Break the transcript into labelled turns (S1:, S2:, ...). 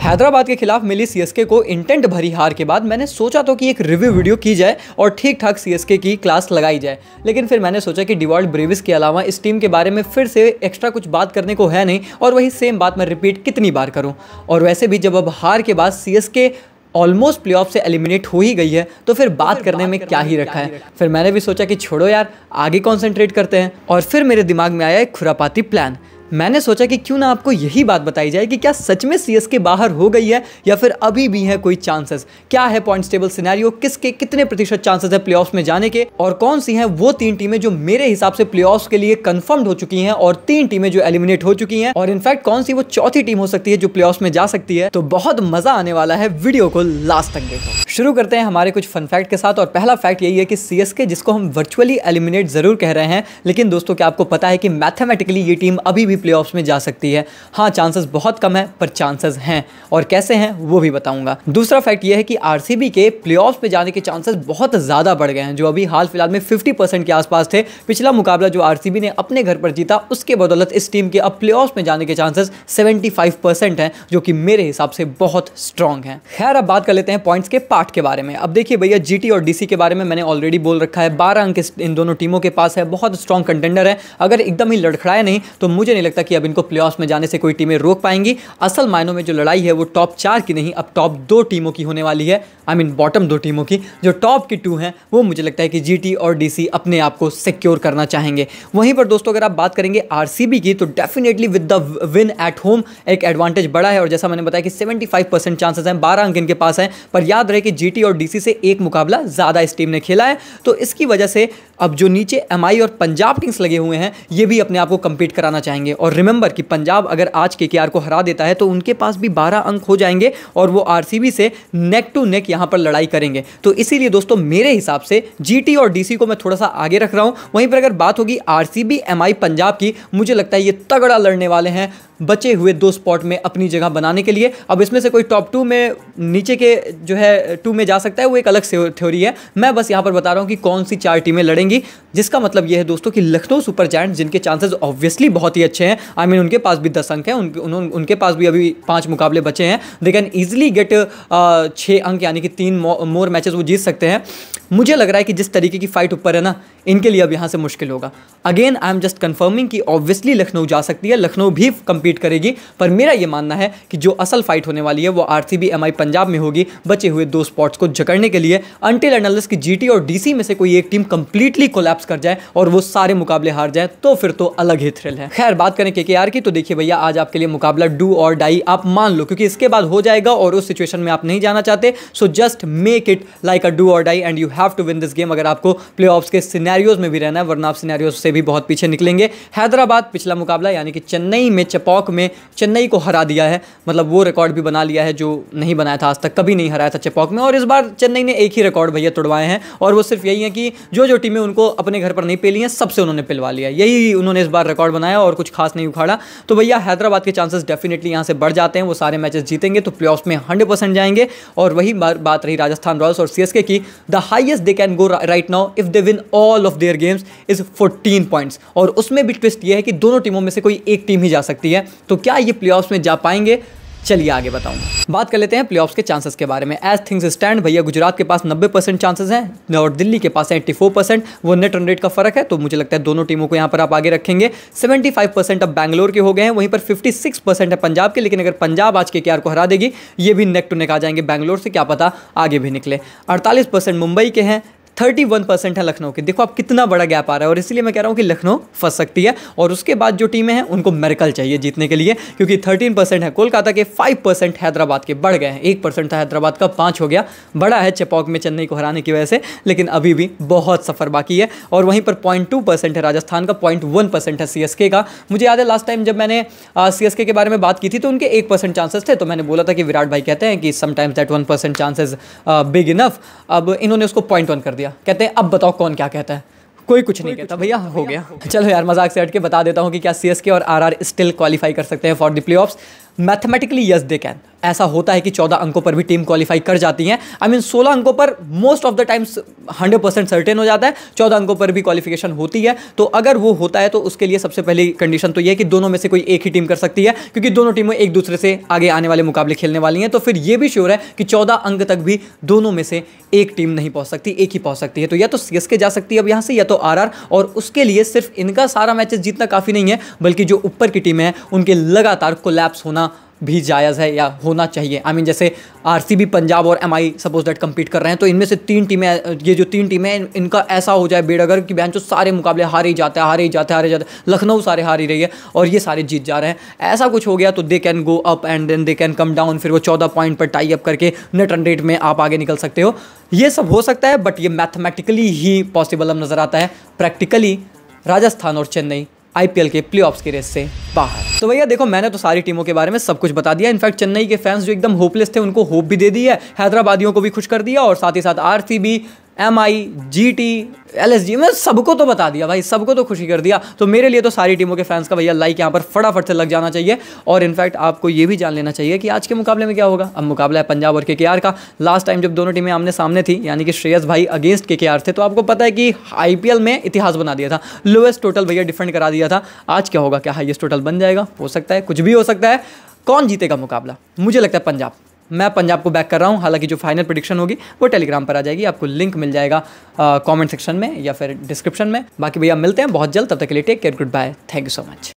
S1: हैदराबाद के खिलाफ मिली सीएसके को इंटेंट भरी हार के बाद मैंने सोचा तो कि एक रिव्यू वीडियो की जाए और ठीक ठाक सीएसके की क्लास लगाई जाए, लेकिन फिर मैंने सोचा कि डिवॉल्ट ब्रेविस के अलावा इस टीम के बारे में फिर से एक्स्ट्रा कुछ बात करने को है नहीं और वही सेम बात मैं रिपीट कितनी बार करूं। और वैसे भी जब अब हार के बाद सीएसके ऑलमोस्ट प्लेऑफ से एलिमिनेट हो ही गई है तो फिर बात करने में क्या ही रखा है। फिर मैंने भी सोचा कि छोड़ो यार, आगे कॉन्सेंट्रेट करते हैं। और फिर मेरे दिमाग में आया एक खुरापाती प्लान। मैंने सोचा कि क्यों ना आपको यही बात बताई जाए कि क्या सच में सीएसके बाहर हो गई है या फिर अभी भी है कोई चांसेस, क्या है पॉइंट्स टेबल सिनेरियो, किसके कितने प्रतिशत चांसेस है प्लेऑफ्स में जाने के, और कौन सी हैं वो 3 टीमें जो मेरे हिसाब से प्लेऑफ्स के लिए कंफर्म्ड हो चुकी हैं और 3 टीमें जो एलिमिनेट हो चुकी हैं, और इनफैक्ट कौन सी वो चौथी टीम हो सकती है जो प्लेऑफ्स में जा सकती है। तो बहुत मजा आने वाला है, वीडियो को लास्ट तक देखो। शुरू करते हैं हमारे कुछ फन फैक्ट के साथ। और पहला फैक्ट यही है कि सीएसके, जिसको हम वर्चुअली एलिमिनेट जरूर कह रहे हैं, लेकिन दोस्तों क्या आपको पता है कि मैथमेटिकली ये टीम अभी भी प्लेऑफ्स में जा सकती है। हाँ, चांसेस बहुत कम है पर चांसेस हैं, और कैसे हैं वो भी बताऊंगा। दूसरा फैक्ट ये है कि आरसीबी के प्लेऑफ्स में जाने के चांसेस बहुत ज्यादा बढ़ गए हैं, जो अभी हाल फिलहाल में 50% के आसपास थे। पिछला मुकाबला जो आरसीबी ने अपने घर पर जीता, उसके बदौलत इस टीम के अब प्लेऑफ्स में जाने के चांसेस 75% हैं, जो कि मेरे हिसाब से बहुत स्ट्रांग है। खैर, अब बात कर लेते हैं पॉइंट्स के पार्ट के बारे में। अब देखिए भैया, जीटी और डीसी के बारे में मैंने ऑलरेडी बोल रखा है। 12 अंक इन दोनों टीमों के पास है, बहुत स्ट्रांग कंटेंडर है। अगर एकदम ही लड़खड़ाए नहीं तो मुझे नहीं लगता कि अब इनको प्लेऑफ्स में जाने से कोई टीमें रोक पाएंगी। असल मायनों में जो लड़ाई है वो टॉप 4 की नहीं, अब टॉप 2 टीमों की होने वाली है। आई मीन बॉटम 2 टीमों की। जो टॉप की 2 हैं वो मुझे लगता है कि जीटी और डीसी अपने आप को सिक्योर करना चाहेंगे। वहीं पर दोस्तों अगर आप बात करेंगे आरसीबी की, तो definitely with the win at home एक एडवांटेज बड़ा है। और जैसा मैंने बताया कि 75% चांसेस हैं, 12 अंक इनके पास हैं। पर याद रहे कि जीटी और डीसी से एक मुकाबला ज़्यादा इस टीम ने खेला है, तो इसकी वजह से अब जो नीचे एमआई और पंजाब किंग्स लगे हुए हैं, ये भी अपने आप को कंपीट कराना चाहेंगे। और रिमेंबर कि पंजाब अगर आज केकेआर को हरा देता है तो उनके पास भी 12 अंक हो जाएंगे और वो आरसीबी से नेक टू नेक यहां पर लड़ाई करेंगे। तो इसीलिए दोस्तों मेरे हिसाब से जीटी और डीसी को मैं थोड़ा सा आगे रख रहा हूं। वहीं पर अगर बात होगी आरसीबी एमआई पंजाब की, मुझे लगता है ये तगड़ा लड़ने वाले हैं बचे हुए 2 स्पॉट में अपनी जगह बनाने के लिए। अब इसमें से कोई टॉप 2 में, नीचे के जो है 2 में जा सकता है, वो एक अलग थ्योरी है। मैं बस यहां पर बता रहा हूं कि कौन सी 4 टीमें लड़ेंगी, जिसका मतलब यह है दोस्तों कि लखनऊ सुपर जायंट्स, जिनके चांसेस ऑब्वियसली बहुत ही अच्छे हैं, आई मीन उनके पास भी 10 अंक हैं, उनके पास भी अभी 5 मुकाबले बचे हैं, दे कैन ईजिली गेट 6 अंक, यानी कि 3 मोर मैचेस वो जीत सकते हैं। मुझे लग रहा है कि जिस तरीके की फाइट ऊपर है ना, इनके लिए अब यहां से मुश्किल होगा। Again I am just confirming कि ऑब्वियसली लखनऊ जा सकती है, लखनऊ भी कंपीट करेगी, पर मेरा यह मानना है कि जो असल फाइट होने वाली है वो आरसीबी एमआई पंजाब में होगी, बचे हुए 2 स्पॉट्स को जकड़ने के लिए, अनटिल एंड अनलेस की जीटी और डीसी में से कोई एक टीम कंप्लीटली कोलैप्स कर जाए और वो सारे मुकाबले हार जाए, तो फिर तो अलग ही थ्रिल है। खैर, बात करें केकेआर की, तो देखिए भैया, आज आपके लिए मुकाबला डू और डाई आप मान लो, क्योंकि इसके बाद हो जाएगा और उस सिचुएशन में आप नहीं जाना चाहते। So just make it like a do or die and you have to win this game, अगर आपको प्लेऑफ्स के सिनेरियोज में भी रहना है, वरना आप सिनेरियोज से भी बहुत पीछे निकलेंगे। हैदराबाद पिछला मुकाबला यानी कि चेन्नई में चेपॉक में चेन्नई को हरा दिया है, मतलब वो रिकॉर्ड भी बना लिया है जो नहीं बनाया था आज तक, कभी नहीं हराया था चेपॉक में। और इस बार चेन्नई ने एक ही रिकॉर्ड भैया तोड़वाए हैं, और वो सिर्फ यही है कि जो टीमें उनको अपने घर पर नहीं पेली हैं, सबसे उन्होंने पिलवा लिया। यही उन्होंने इस बार रिकॉर्ड बनाया और कुछ खास नहीं उखाड़ा। तो भैया हैदराबाद के चांसेस डेफिनेटली यहाँ से बढ़ जाते हैं, वो सारे मैचेस जीतेंगे तो प्लेऑफ्स में 100% जाएंगे। और वही बात रही राजस्थान रॉयल्स और सीएसके की, the highest they can go right now if they win all of their games is 14 points. और उसमें भी ट्विस्ट ये है कि दोनों टीमों में से कोई एक टीम ही जा सकती है। तो क्या ये प्लेऑफ्स में जा पाएंगे? चलिए आगे बताऊंगा। बात कर लेते हैं प्लेऑफ्स के चांसेस के बारे में। एज थिंग्स स्टैंड भैया, गुजरात के पास 90% चांसेस हैं और दिल्ली के पास है 84%। वो नेट रन रेट का फर्क है, तो मुझे लगता है दोनों टीमों को यहां पर आप आगे रखेंगे। 75% अब बैंगलोर के हो गए हैं, वहीं पर 56% है पंजाब के। लेकिन अगर पंजाब आज केकेआर को हरा देगी, ये भी नेक टू नेक आ जाएंगे बैंगलोर से, क्या पता आगे भी निकले। 48% मुंबई के हैं, 31% है लखनऊ के। देखो आप कितना बड़ा गैप आ रहा है, और इसलिए मैं कह रहा हूं कि लखनऊ फंस सकती है। और उसके बाद जो टीमें हैं उनको मेरिकल चाहिए जीतने के लिए, क्योंकि 13% है कोलकाता के, 5% हैदराबाद के, बढ़ गए हैं। 1% था हैदराबाद का, 5 हो गया, बड़ा है चेपॉक में चेन्नई को हराने की वजह से, लेकिन अभी भी बहुत सफर बाकी है। और वहीं पर 0.2% है राजस्थान का, 0.1% है सीएसके का। मुझे याद है लास्ट टाइम जब मैंने सीएसके के बारे में बात की थी तो उनके 1% चांसेस थे, तो मैंने बोला था कि विराट भाई कहते हैं कि sometimes that 1% chances big enough. अब इन्होंने उसको 0.1 कर दिया, कहते हैं अब बताओ कौन क्या कहता है। कोई कुछ नहीं कहता भैया, हो गया। चलो यार, मजाक से हट के बता देता हूँ कि क्या सीएसके और आरआर स्टिल क्वालिफाई कर सकते हैं for the playoffs. Mathematically yes they can. ऐसा होता है कि 14 अंकों पर भी टीम क्वालिफाई कर जाती है। आई मीन 16 अंकों पर most of the times 100% certain हो जाता है, 14 अंकों पर भी क्वालिफिकेशन होती है। तो अगर वो होता है तो उसके लिए सबसे पहली कंडीशन तो ये है कि दोनों में से कोई एक ही टीम कर सकती है, क्योंकि दोनों टीमें एक दूसरे से आगे आने वाले मुकाबले खेलने वाली हैं। तो फिर ये भी श्योर है कि 14 अंक तक भी दोनों में से एक टीम नहीं पहुंच सकती, एक ही पहुंच सकती है। तो या तो सीएसके जा सकती है अब यहां से, या तो आरआर, और उसके लिए सिर्फ इनका सारा मैचेस जीतना काफी नहीं है, बल्कि जो ऊपर की टीमें हैं उनके लगातार कोलैप्स होना भी जायज़ है या होना चाहिए। आई मीन जैसे आरसीबी, पंजाब और एमआई सपोज दैट कंपीट कर रहे हैं, तो इनमें से 3 टीमें, ये जो 3 टीमें, इनका ऐसा हो जाए बेड़गर कि बेंचो सारे मुकाबले हारे ही जाते हैं। लखनऊ सारे हार ही रही है और ये सारे जीत जा रहे हैं। ऐसा कुछ हो गया तो they can go up and then they can come down, फिर वो 14 पॉइंट पर टाई अप करके नेट रन रेट में आप आगे निकल सकते हो। ये सब हो सकता है, बट ये मैथमेटिकली ही पॉसिबल अब नज़र आता है। प्रैक्टिकली राजस्थान और चेन्नई आईपीएल के प्लेऑफ्स की रेस से बाहर। तो भैया देखो, मैंने तो सारी टीमों के बारे में सब कुछ बता दिया। इनफैक्ट चेन्नई के फैंस जो एकदम होपलेस थे उनको होप भी दे दी है, हैदराबादियों को भी खुश कर दिया, और साथ ही साथ आरसीबी, एमआई, जीटी, एलएसजी, मैं सबको तो बता दिया भाई, सबको तो खुशी कर दिया। तो मेरे लिए तो सारी टीमों के फैंस का भैया लाइक यहाँ पर फटाफट से लग जाना चाहिए। और इनफैक्ट आपको ये भी जान लेना चाहिए कि आज के मुकाबले में क्या होगा। अब मुकाबला है पंजाब और केकेआर का। लास्ट टाइम जब दोनों टीमें आमने सामने थी, यानी कि श्रेयस भाई अगेंस्ट केकेआर थे, तो आपको पता है कि आईपीएल में इतिहास बना दिया था, लोएस्ट टोटल भैया डिफेंड करा दिया था। आज क्या होगा, क्या हाईएस्ट टोटल बन जाएगा? हो सकता है, कुछ भी हो सकता है। कौन जीतेगा मुकाबला? मुझे लगता है पंजाब। मैं पंजाब को बैक कर रहा हूँ। हालांकि जो फाइनल प्रेडिक्शन होगी वो टेलीग्राम पर आ जाएगी, आपको लिंक मिल जाएगा कमेंट सेक्शन में या फिर डिस्क्रिप्शन में। बाकी भैया मिलते हैं बहुत जल्द, तब तक के लिए take care, good bye, thank you so much.